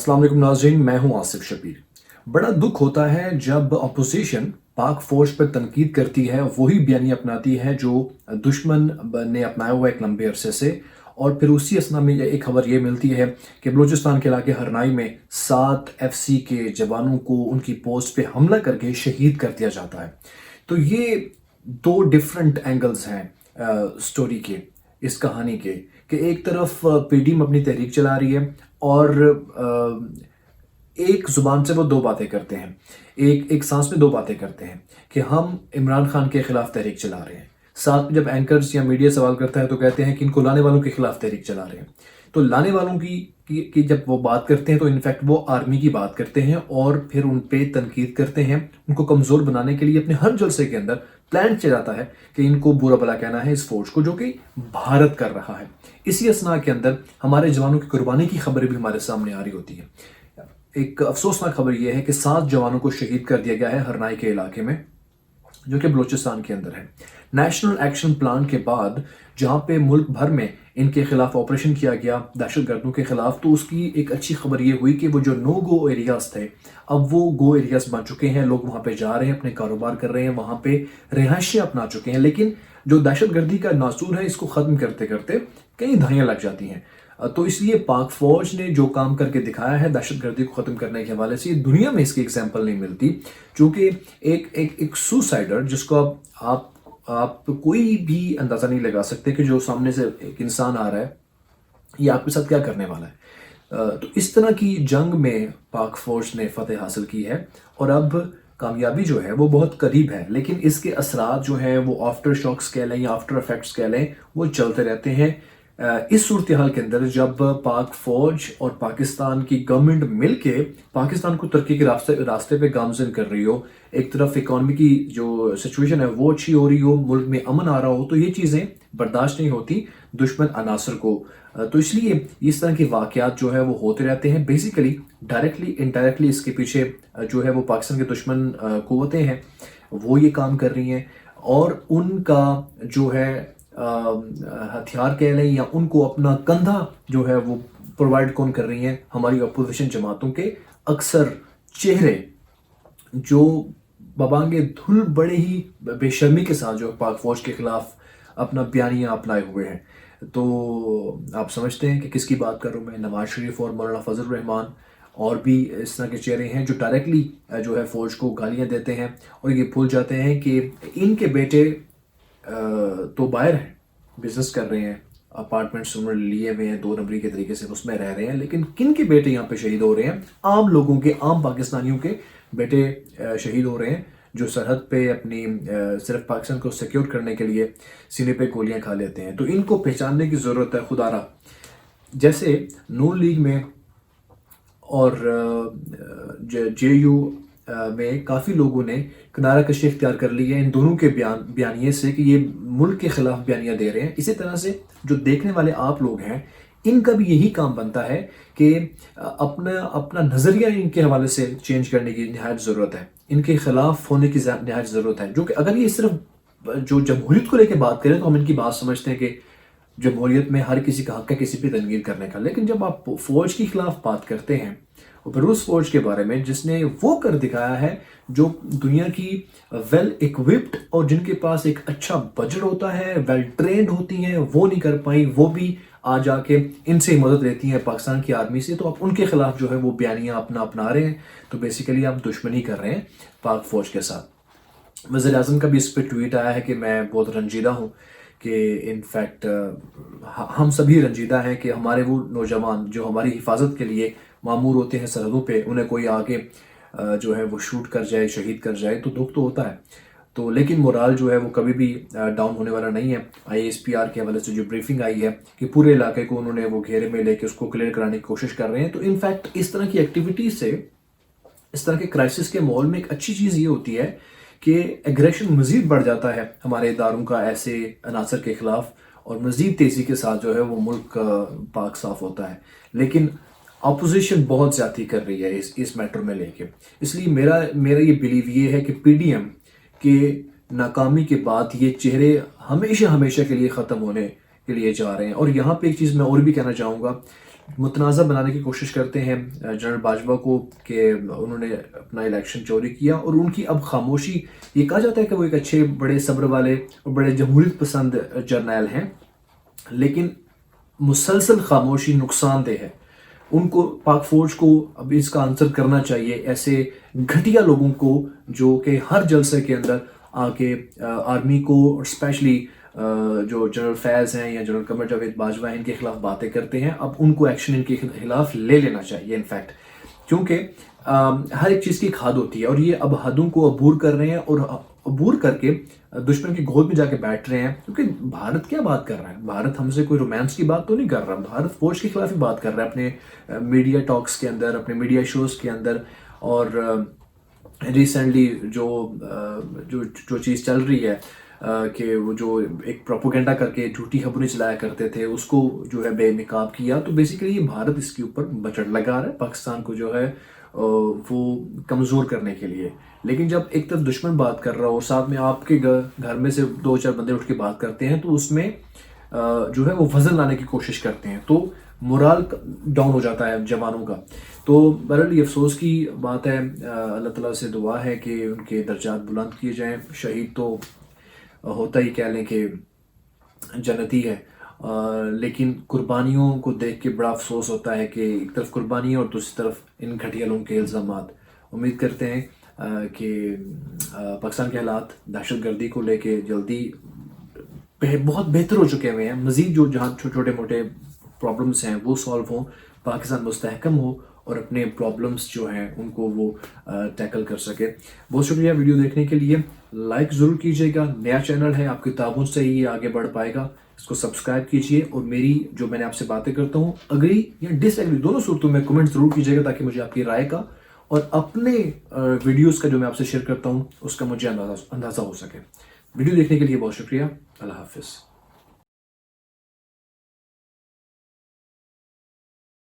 अस्सलाम वालेकुम नाज़रीन, मैं हूं आसिफ शबीर। बड़ा दुख होता है जब अपोजिशन पाक फौज पर तनकीद करती है, वही बयानी अपनाती है जो दुश्मन ने अपनाया हुआ एक लंबे अरसे से। और फिर उसी असना में एक खबर ये मिलती है कि बलूचिस्तान के इलाके हरनाई में 7 FC के जवानों को उनकी पोस्ट पे हमला करके शहीद कर दिया जाता है। तो ये दो डिफरेंट एंगल्स हैं स्टोरी के, इस कहानी के, कि एक तरफ पीडीएम अपनी तहरीक चला रही है और एक जुबान से वो दो बातें करते हैं, एक सांस में दो बातें करते हैं कि हम इमरान खान के खिलाफ तहरीक चला रहे हैं। साथ में जब एंकर्स या मीडिया सवाल करता है तो कहते हैं कि इनको लाने वालों के खिलाफ तहरीक चला रहे हैं। तो लाने वालों की जब वो बात करते हैं तो इनफैक्ट वो आर्मी की बात करते हैं और फिर उन पे तनकीद करते हैं। उनको कमज़ोर बनाने के लिए अपने हर जलसे के अंदर प्लान चल जाता है कि इनको बुरा भला कहना है इस फौज को जो कि भारत कर रहा है। इसी असना के अंदर हमारे जवानों की कुर्बानी की खबरें भी हमारे सामने आ रही होती है। एक अफसोसनाक खबर यह है कि 7 जवानों को शहीद कर दिया गया है हरनाई के इलाके में, जो कि बलूचिस्तान के अंदर है। नेशनल एक्शन प्लान के बाद जहां पे मुल्क भर में इनके खिलाफ ऑपरेशन किया गया दहशतगर्दों के खिलाफ, तो उसकी एक अच्छी खबर ये हुई कि वो जो नो गो एरियाज थे अब वो गो एरियाज बन चुके हैं। लोग वहां पे जा रहे हैं, अपने कारोबार कर रहे हैं, वहां पे रिहायशें अपना चुके हैं। लेकिन जो दहशतगर्दी का नासूर है इसको ख़त्म करते करते कई दहाइयाँ लग जाती हैं। तो इसलिए पाक फौज ने जो काम करके दिखाया है दहशतगर्दी को ख़त्म करने के हवाले से, दुनिया में इसकी एग्जाम्पल नहीं मिलती। चूँकि एक सुसाइडर जिसको आप कोई भी अंदाज़ा नहीं लगा सकते कि जो सामने से एक इंसान आ रहा है ये आपके साथ क्या करने वाला है। तो इस तरह की जंग में पाक फौज ने फतेह हासिल की है और अब कामयाबी जो है वो बहुत करीब है। लेकिन इसके असरात जो हैं वो आफ्टर शॉक्स कह लें या आफ्टर इफेक्ट्स कह लें, वो चलते रहते हैं। इस सूरत हाल के अंदर जब पाक फौज और पाकिस्तान की गवर्नमेंट मिलके पाकिस्तान को तरक्की के रास्ते पे गामजन कर रही हो, एक तरफ इकॉनमी की जो सिचुएशन है वो अच्छी हो रही हो, मुल्क में अमन आ रहा हो, तो ये चीज़ें बर्दाश्त नहीं होती दुश्मन अनासर को। तो इसलिए इस तरह के वाक़यात जो है वो होते रहते हैं। बेसिकली डायरेक्टली इनडायरेक्टली इसके पीछे जो है वो पाकिस्तान के दुश्मन कुव्वतें हैं, वो ये काम कर रही हैं और उनका जो है हथियार कह लें या उनको अपना कंधा जो है वो प्रोवाइड कौन कर रही हैं, हमारी अपोजिशन जमातों के अक्सर चेहरे जो बबांगे धुल बड़े ही बेशर्मी के साथ जो पाक फौज के खिलाफ अपना बयानियाँ अपनाए हुए हैं। तो आप समझते हैं कि किसकी बात कर रहा हूँ मैं। नवाज शरीफ और मौलाना फजल रहमान और भी इस तरह के चेहरे हैं जो डायरेक्टली जो है फौज को गालियाँ देते हैं और ये भूल जाते हैं कि इनके बेटे तो बाहर हैं, बिजनेस कर रहे हैं, अपार्टमेंट्स उन्होंने लिए हुए हैं 2 नंबरी के तरीके से, उसमें रह रहे हैं। लेकिन किन के बेटे यहाँ पे शहीद हो रहे हैं? आम लोगों के, आम पाकिस्तानियों के बेटे शहीद हो रहे हैं जो सरहद पे अपनी सिर्फ पाकिस्तान को सिक्योर करने के लिए सीने पे गोलियां खा लेते हैं। तो इनको पहचानने की ज़रूरत है खुदारा। जैसे नून लीग में और JU में काफ़ी लोगों ने किनारा कशी इख्तियार कर ली है इन दोनों के बयानिए से कि ये मुल्क के खिलाफ बयानियाँ दे रहे हैं। इसी तरह से जो देखने वाले आप लोग हैं इनका भी यही काम बनता है कि अपना नज़रिया इनके हवाले से चेंज करने की नहायत ज़रूरत है, इनके खिलाफ होने की नहायत ज़रूरत है। जो कि अगर ये सिर्फ जो जमहूरियत को लेकर बात करें तो हम इनकी बात समझते हैं कि जमहूरियत में हर किसी का हक है किसी पे तनकीद करने का। लेकिन जब आप फौज के खिलाफ बात करते हैं और फिर उस फौज के बारे में जिसने वो कर दिखाया है जो दुनिया की वेल इक्विप्ड और जिनके पास एक अच्छा बजट होता है, वेल ट्रेंड होती हैं, वो नहीं कर पाई, वो भी आ जाके इनसे मदद लेती हैं पाकिस्तान की आर्मी से, तो आप उनके खिलाफ जो है वो बयानियाँ अपना रहे हैं। तो बेसिकली आप दुश्मनी कर रहे हैं पाक फौज के साथ। वज़ीर आज़म का भी इस पर ट्वीट आया है कि मैं बहुत रंजीदा हूँ कि इनफैक्ट हम सभी रंजीदा हैं कि हमारे वो नौजवान जो हमारी हिफाजत के लिए मामूर होते हैं सरहदों पे, उन्हें कोई आगे जो है वो शूट कर जाए, शहीद कर जाए, तो दुख तो होता है। तो लेकिन मोराल जो है वो कभी भी डाउन होने वाला नहीं है। ISPR के हवाले से जो ब्रीफिंग आई है कि पूरे इलाके को उन्होंने वो घेरे में लेके उसको क्लियर कराने की कोशिश कर रहे हैं। तो इनफैक्ट इस तरह की एक्टिविटीज से, इस तरह के क्राइसिस के माहौल में एक अच्छी चीज़ ये होती है कि एग्रेशन मज़ीद बढ़ जाता है हमारे इदारों का ऐसे अनासर के ख़िलाफ़ और मज़ीद तेज़ी के साथ जो है वो मुल्क पाक साफ होता है। लेकिन अपोजिशन बहुत ज़्यादती कर रही है इस मैटर में लेके। इसलिए मेरा ये बिलीव ये है कि PDM के नाकामी के बाद ये चेहरे हमेशा के लिए ख़त्म होने के लिए जा रहे हैं। और यहाँ पे एक चीज़ मैं और भी कहना चाहूँगा, متنازع بنانے کی کوشش کرتے ہیں جنرل باجوہ کو کہ انہوں نے اپنا الیکشن چوری کیا، اور ان کی اب خاموشی، یہ کہا جاتا ہے کہ وہ ایک اچھے بڑے صبر والے اور بڑے جمہوریت پسند جرنیل ہیں، لیکن مسلسل خاموشی نقصان دہ ہے۔ ان کو، پاک فوج کو اب اس کا آنسر کرنا چاہیے ایسے گھٹیا لوگوں کو جو کہ ہر جلسے کے اندر آ کے آرمی کو، اور اسپیشلی جو جنرل فیض ہیں یا جنرل قمر جاوید باجوہ ہیں، ان کے خلاف باتیں کرتے ہیں۔ اب ان کو ایکشن ان کے خلاف لے لینا چاہیے انفیکٹ، کیونکہ ہر ایک چیز کی ایک حد ہوتی ہے، اور یہ اب حدوں کو عبور کر رہے ہیں، اور عبور کر کے دشمن کی گود میں جا کے بیٹھ رہے ہیں۔ کیونکہ بھارت کیا بات کر رہا ہے؟ بھارت ہم سے کوئی رومانس کی بات تو نہیں کر رہا، بھارت فوج کے خلاف ہی بات کر رہا ہے اپنے میڈیا ٹاکس کے اندر، اپنے میڈیا شوز کے اندر۔ اور ریسنٹلی جو چیز چل رہی ہے کہ وہ جو ایک پروپوگنڈا کر کے جھوٹی خبریں چلایا کرتے تھے، اس کو جو ہے بے نقاب کیا، تو بیسیکلی یہ بھارت اس کے اوپر بجٹ لگا رہا ہے پاکستان کو جو ہے وہ کمزور کرنے کے لیے۔ لیکن جب ایک طرف دشمن بات کر رہا ہو اور ساتھ میں آپ کے گھر میں سے 2-4 بندے اٹھ کے بات کرتے ہیں، تو اس میں جو ہے وہ وزن لانے کی کوشش کرتے ہیں، تو مورال ڈاؤن ہو جاتا ہے جوانوں کا۔ تو بہرحال یہ افسوس کی بات ہے، اللہ تعالیٰ سے دعا ہے کہ ان کے درجات بلند کیے جائیں۔ شہید تو ہوتا ہی کہہ لیں کہ جنتی ہے، لیکن قربانیوں کو دیکھ کے بڑا افسوس ہوتا ہے کہ ایک طرف قربانیاں اور دوسری طرف ان گھٹیا لوگوں کے الزامات۔ امید کرتے ہیں کہ پاکستان کے حالات دہشت گردی کو لے کے جلدی بہت بہتر ہو چکے ہوئے ہیں، مزید جو جہاں چھوٹے موٹے پرابلمس ہیں وہ سالو ہوں، پاکستان مستحکم ہو اور اپنے پرابلمس جو ہیں ان کو وہ ٹیکل کر سکے۔ بہت شکریہ ویڈیو دیکھنے کے لیے، لائک ضرور کیجیے گا، نیا چینل ہے، آپ کی تعاون سے ہی یہ آگے بڑھ پائے گا، اس کو سبسکرائب کیجیے، اور میری جو میں نے آپ سے باتیں کرتا ہوں اگری یا ڈس ایگری دونوں صورتوں میں کمنٹ ضرور کیجیے گا، تاکہ مجھے آپ کی رائے کا اور اپنے ویڈیوز کا جو میں آپ سے شیئر کرتا ہوں اس کا مجھے اندازہ ہو سکے۔ ویڈیو دیکھنے کے لیے بہت شکریہ، اللہ حافظ۔